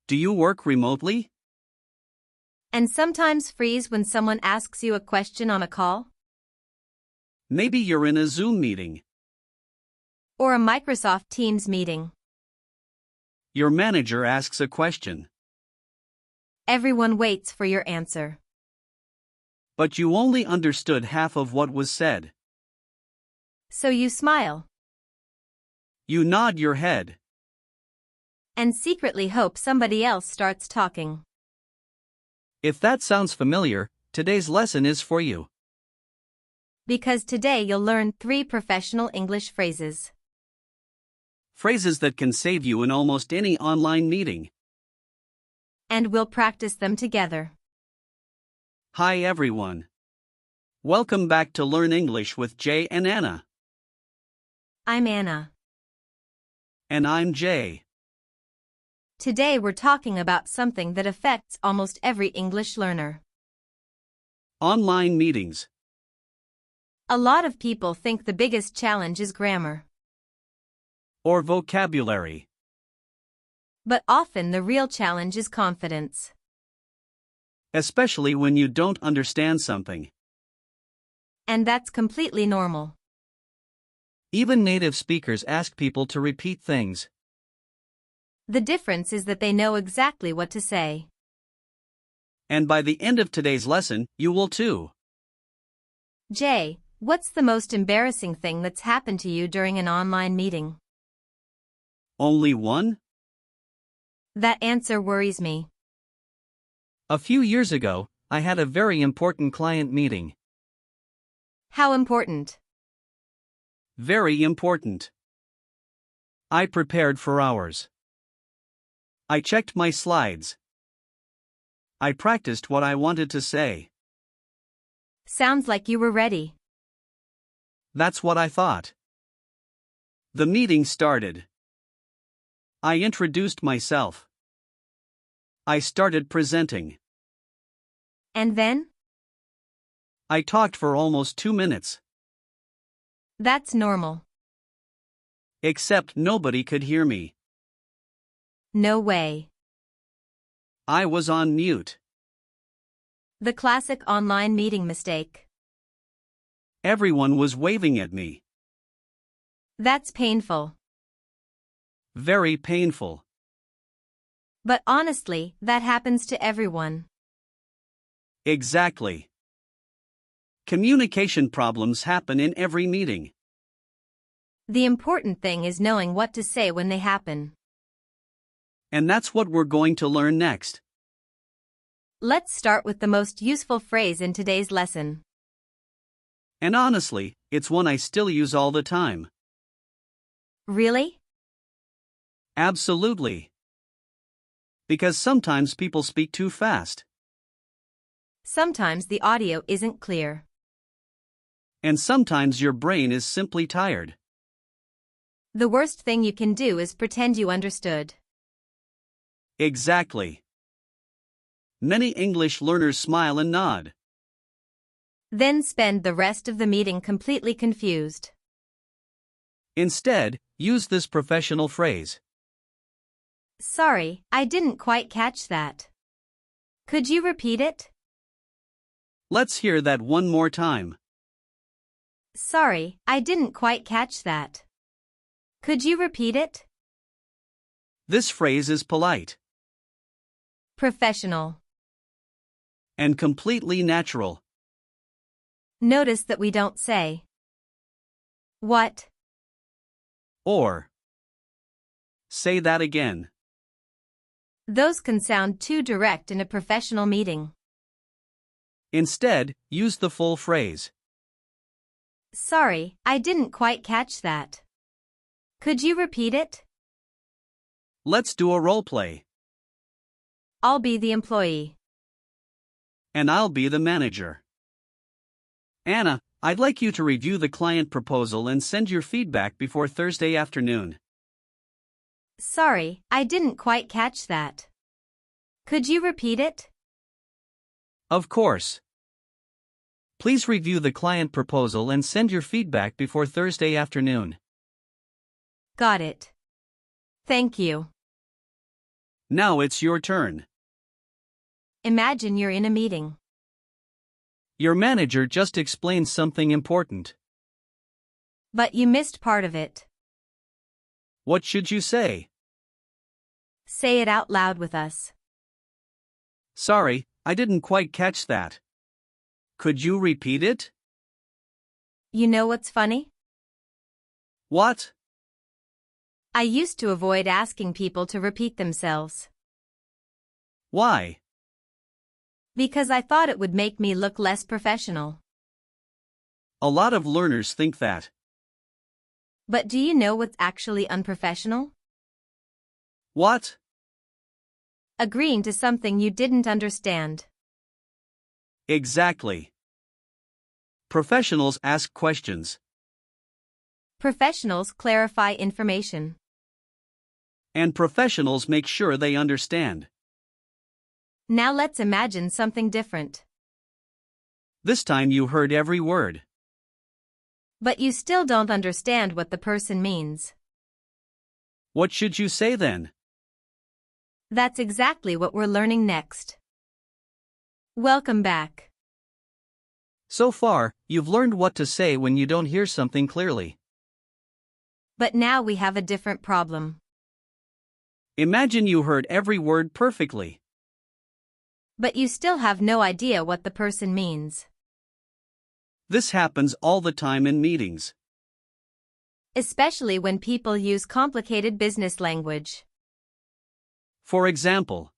Do you work remotely? And sometimes freeze when someone asks you a question on a call? Maybe you're in a Zoom meeting. Or a Microsoft Teams meeting. Your manager asks a question. Everyone waits for your answer. But you only understood half of what was said. So you smile. You nod your head. And secretly hope somebody else starts talking. If that sounds familiar, today's lesson is for you. Because today you'll learn 3 professional English phrases. Phrases that can save you in almost any online meeting. And we'll practice them together. Hi everyone. Welcome back to Learn English with Jay and Anna. I'm Anna. And I'm Jay. Today we're talking about something that affects almost every English learner. Online meetings. A lot of people think the biggest challenge is grammar. Or vocabulary. But often the real challenge is confidence. Especially when you don't understand something. And that's completely normal. Even native speakers ask people to repeat things. The difference is that they know exactly what to say. And by the end of today's lesson, you will too. Jay, what's the most embarrassing thing that's happened to you during an online meeting? Only one? That answer worries me. A few years ago, I had a very important client meeting. How important? Very important. I prepared for hours. I checked my slides. I practiced what I wanted to say. Sounds like you were ready. That's what I thought. The meeting started. I introduced myself. I started presenting. And then? I talked for almost 2 minutes. That's normal. Except nobody could hear me. No way. I was on mute. The classic online meeting mistake. Everyone was waving at me. That's painful. Very painful. But honestly, that happens to everyone. Exactly. Communication problems happen in every meeting. The important thing is knowing what to say when they happen. And that's what we're going to learn next. Let's start with the most useful phrase in today's lesson. And honestly, it's one I still use all the time. Really? Absolutely. Because sometimes people speak too fast. Sometimes the audio isn't clear. And sometimes your brain is simply tired. The worst thing you can do is pretend you understood. Exactly. Many English learners smile and nod. Then spend the rest of the meeting completely confused. Instead, use this professional phrase. Sorry, I didn't quite catch that. Could you repeat it? Let's hear that one more time. Sorry, I didn't quite catch that. Could you repeat it? This phrase is polite. Professional. And completely natural. Notice that we don't say what Or say that again. Those can sound too direct in a professional meeting. Instead, use the full phrase. Sorry, I didn't quite catch that. Could you repeat it? Let's do a role play. I'll be the employee. And I'll be the manager. Anna, I'd like you to review the client proposal and send your feedback before Thursday afternoon. Sorry, I didn't quite catch that. Could you repeat it? Of course. Please review the client proposal and send your feedback before Thursday afternoon. Got it. Thank you. Now it's your turn. Imagine you're in a meeting. Your manager just explained something important. But you missed part of it. What should you say? Say it out loud with us. Sorry, I didn't quite catch that. Could you repeat it? You know what's funny? What? I used to avoid asking people to repeat themselves. Why? Because I thought it would make me look less professional. A lot of learners think that. But do you know what's actually unprofessional? What? Agreeing to something you didn't understand. Exactly. Professionals ask questions. Professionals clarify information. And professionals make sure they understand. Now let's imagine something different. This time you heard every word. But you still don't understand what the person means. What should you say then? That's exactly what we're learning next. Welcome back. So far, you've learned what to say when you don't hear something clearly. But now we have a different problem. Imagine you heard every word perfectly. But you still have no idea what the person means. This happens all the time in meetings. Especially when people use complicated business language. For example,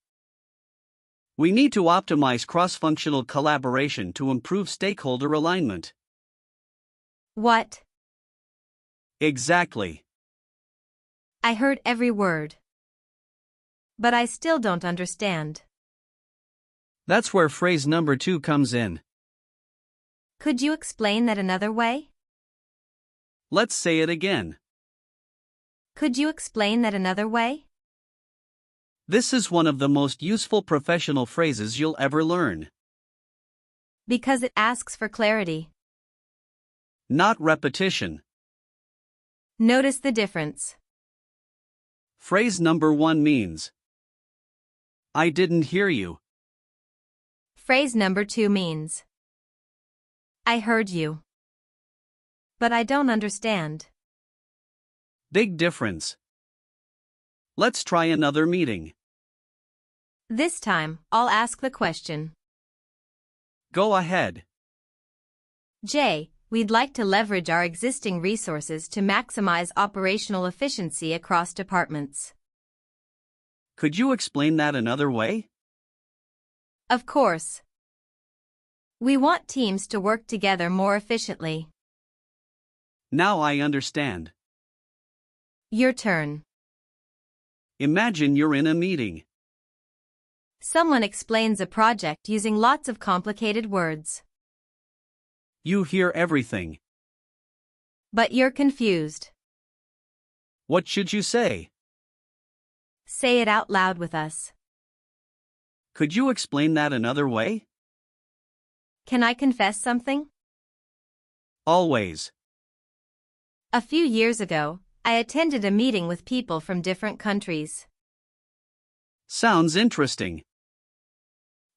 we need to optimize cross-functional collaboration to improve stakeholder alignment. What? Exactly. I heard every word. But I still don't understand. That's where phrase number 2 comes in. Could you explain that another way? Let's say it again. Could you explain that another way? This is one of the most useful professional phrases you'll ever learn. Because it asks for clarity. Not repetition. Notice the difference. Phrase number 1 means, I didn't hear you. Phrase number 2 means, I heard you. But I don't understand. Big difference. Let's try another meeting. This time, I'll ask the question. Go ahead. Jay, we'd like to leverage our existing resources to maximize operational efficiency across departments. Could you explain that another way? Of course. We want teams to work together more efficiently. Now I understand. Your turn. Imagine you're in a meeting. Someone explains a project using lots of complicated words. You hear everything. But you're confused. What should you say? Say it out loud with us. Could you explain that another way? Can I confess something? Always. A few years ago, I attended a meeting with people from different countries. Sounds interesting.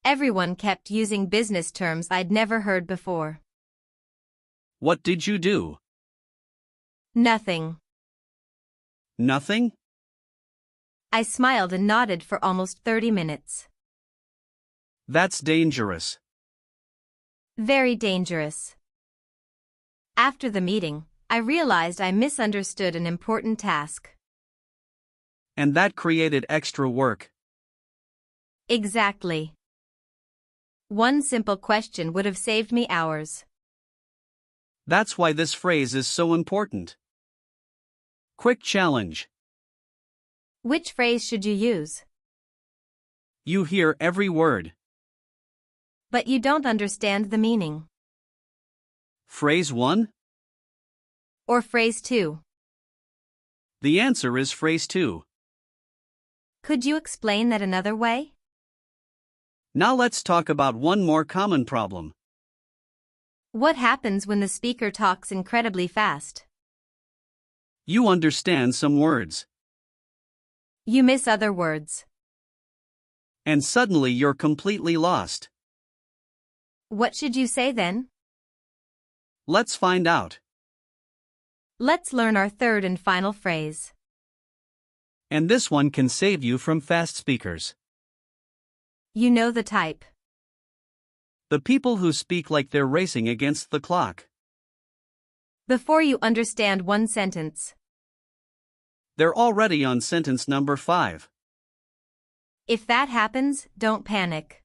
Everyone kept using business terms I'd never heard before. What did you do? Nothing. Nothing? I smiled and nodded for almost 30 minutes. That's dangerous. Very dangerous. After the meeting, I realized I misunderstood an important task. And that created extra work. Exactly. One simple question would have saved me hours. That's why this phrase is so important. Quick challenge. Which phrase should you use? You hear every word. But you don't understand the meaning. Phrase 1? Or phrase 2? The answer is phrase 2. Could you explain that another way? Now let's talk about one more common problem. What happens when the speaker talks incredibly fast? You understand some words. You miss other words. And suddenly you're completely lost. What should you say then? Let's find out. Let's learn our third and final phrase. And this one can save you from fast speakers. You know the type. The people who speak like they're racing against the clock. Before you understand one sentence. They're already on sentence number 5. If that happens, don't panic.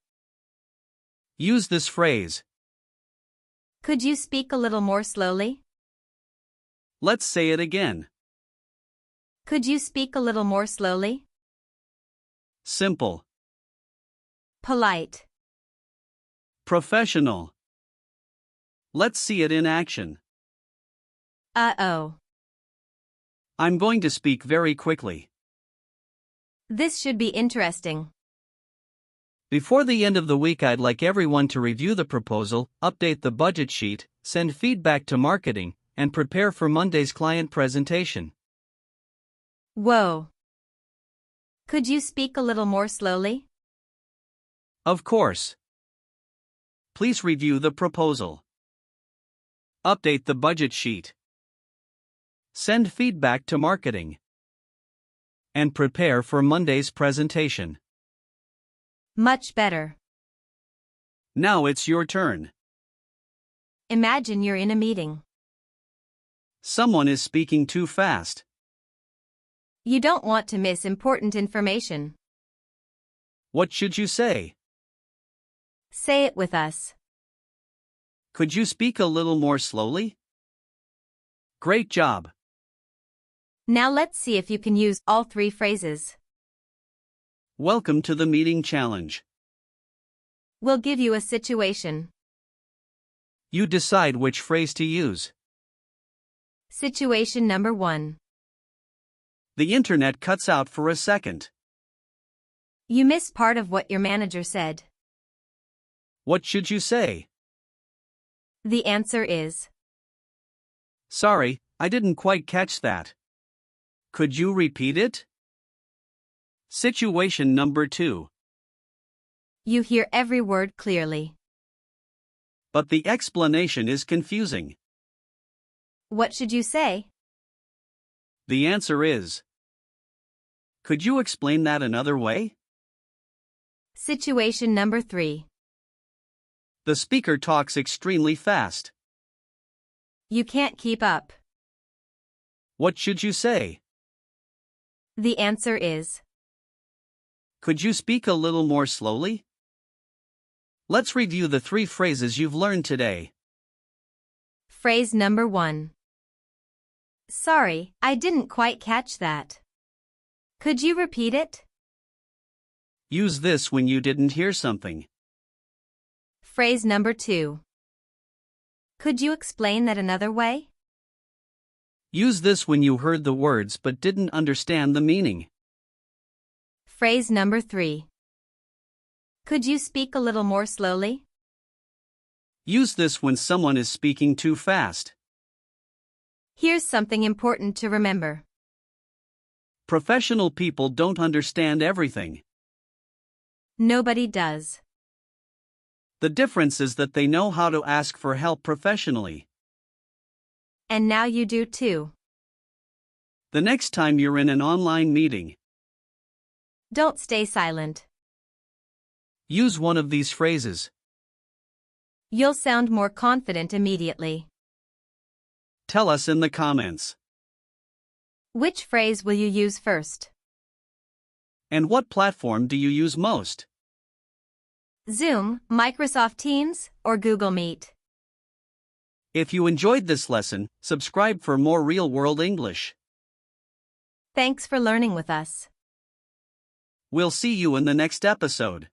Use this phrase. Could you speak a little more slowly? Let's say it again. Could you speak a little more slowly? Simple. Polite. Professional. Let's see it in action. Uh-oh. I'm going to speak very quickly. This should be interesting. Before the end of the week, I'd like everyone to review the proposal, update the budget sheet, send feedback to marketing, and prepare for Monday's client presentation. Whoa. Could you speak a little more slowly? Of course. Please review the proposal. Update the budget sheet. Send feedback to marketing. And prepare for Monday's presentation. Much better. Now it's your turn. Imagine you're in a meeting. Someone is speaking too fast. You don't want to miss important information. What should you say? Say it with us. Could you speak a little more slowly? Great job. Now let's see if you can use all 3 phrases. Welcome to the meeting challenge. We'll give you a situation. You decide which phrase to use. Situation number 1. The internet cuts out for a second. You miss part of what your manager said. What should you say? The answer is, Sorry, I didn't quite catch that. Could you repeat it? Situation number 2. you hear every word clearly. But the explanation is confusing. What should you say? The answer is, Could you explain that another way? Situation number 3. The speaker talks extremely fast. You can't keep up. What should you say? The answer is, Could you speak a little more slowly? Let's review the 3 phrases you've learned today. phrase number 1. Sorry, I didn't quite catch that. Could you repeat it? Use this when you didn't hear something. Phrase number 2. Could you explain that another way? Use this when you heard the words but didn't understand the meaning. Phrase number 3. Could you speak a little more slowly? Use this when someone is speaking too fast. Here's something important to remember. Professional people don't understand everything. Nobody does. The difference is that they know how to ask for help professionally. And now you do too. The next time you're in an online meeting, Don't stay silent. use one of these phrases. You'll sound more confident immediately. Tell us in the comments. Which phrase will you use first? And what platform do you use most? Zoom, Microsoft Teams, or Google Meet? If you enjoyed this lesson, subscribe for more real-world English. Thanks for learning with us. We'll see you in the next episode.